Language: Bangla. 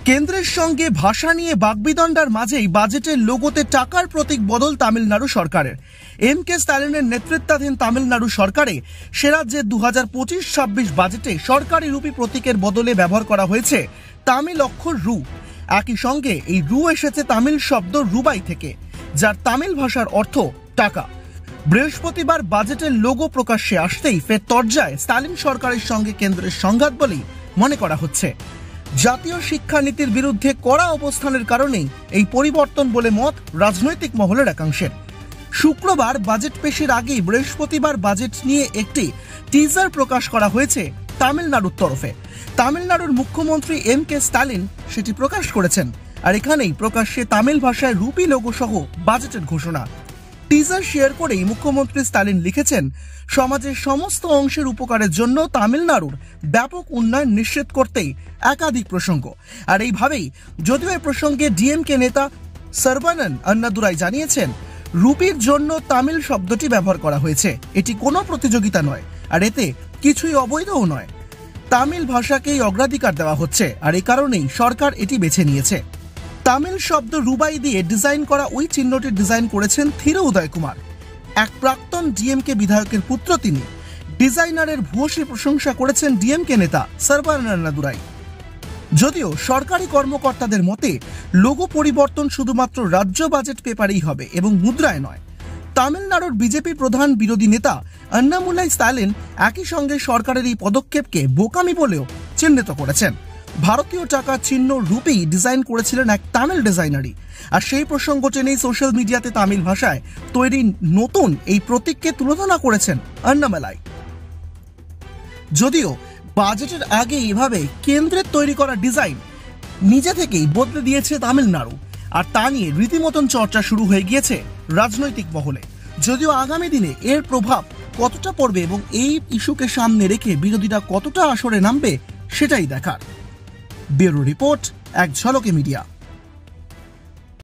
কেন্দ্রের সঙ্গে ভাষা নিয়ে বাগবিতণ্ডার মাঝেই বাজেটের লোগোতে টাকার প্রতীক বদল তামিলনাড়ু সরকারের। এম.কে. স্ট্যালিনের নেতৃত্বাধীন তামিলনাড়ু সরকারে সে রাজ্যের 2025-26 বাজেটে সরকারি রুপি প্রতীকের বদলে ব্যবহার করা হয়েছে তামিল অক্ষর রু। একই সঙ্গে এই রু এসেছে তামিল শব্দ রুবাই থেকে, যার তামিল ভাষার অর্থ টাকা। বৃহস্পতিবার বাজেটের লোগো প্রকাশ্যে আসতেই ফের তরজায় স্ট্যালিন সরকারের সঙ্গে কেন্দ্রের সংঘাত বলেই মনে করা হচ্ছে। জাতীয় শিক্ষানীতির বিরুদ্ধে কড়া অবস্থানের কারণেই এই পরিবর্তন বলে মত রাজনৈতিক মহলের একাংশের। শুক্রবার বাজেট পেশের আগেই বৃহস্পতিবার বাজেট নিয়ে একটি টিজার প্রকাশ করা হয়েছে তামিলনাড়ুর তরফে। তামিলনাড়ুর মুখ্যমন্ত্রী এম.কে. স্ট্যালিন সেটি প্রকাশ করেছেন, আর এখানেই প্রকাশ্যে তামিল ভাষায় রুপি লোগো সহ বাজেটের ঘোষণা। টিজার শেয়ার করেই মুখ্যমন্ত্রী স্ট্যালিন লিখেছেন, সমাজের সমস্ত অংশের উপকারের জন্য তামিলনাড়ুর ব্যাপক উন্নয়ন নিশ্চিত করতেই একাধিক প্রসঙ্গ। আর এইভাবেই, যদিও এই প্রসঙ্গে ডিএমকে নেতা সর্বানন্দ আন্নাদুরাই জানিয়েছেন, রুপির জন্য তামিল শব্দটি ব্যবহার করা হয়েছে, এটি কোনো প্রতিযোগিতা নয়, আর এতে কিছুই অবৈধও নয়। তামিল ভাষাকেই অগ্রাধিকার দেওয়া হচ্ছে, আর এই কারণেই সরকার এটি বেছে নিয়েছে। তামিল শব্দ রুবাই দিয়ে ডিজাইন করা ওই চিহ্নটির ডিজাইন করেছেন থিরু উদয় কুমার, এক প্রাক্তন ডিএমকে বিধায়কের পুত্র তিনি। ডিজাইনারের ভূয়সী প্রশংসা করেছেন ডিএমকে নেতা সর্বানন্দ আন্নাদুরাই। যদিও সরকারি কর্মকর্তাদের মতে লোগো পরিবর্তন শুধুমাত্র রাজ্য বাজেট পেপারেই হবে এবং মুদ্রায় নয়। তামিলনাড়ুর বিজেপি প্রধান বিরোধী নেতা আন্নামুলাই স্ট্যালিন একই সঙ্গে সরকারের এই পদক্ষেপকে বোকামি বলেও চিহ্নিত করেছেন। ভারতীয় টাকা চিহ্ন রূপেই ডিজাইন করেছিলেন এক তামিল ডিজাইনারই, আর সেই প্রসঙ্গ টেনেই সোশ্যাল মিডিয়াতে তামিল ভাষায় তৈরি নতুন এই প্রতীককে তুলনা করেছেন আন্নামালাই। যদিও বাজেটের আগে এভাবে কেন্দ্রের তৈরি করা ডিজাইন নিজে থেকেই বদলে দিয়েছে তামিলনাড়ু, আর তা নিয়ে রীতিমতন চর্চা শুরু হয়ে গিয়েছে রাজনৈতিক মহলে। যদিও আগামী দিনে এর প্রভাব কতটা পড়বে এবং এই ইস্যুকে সামনে রেখে বিরোধীরা কতটা আসরে নামবে সেটাই দেখার। ব্যুরো রিপোর্ট, এক ঝলকে মিডিয়া।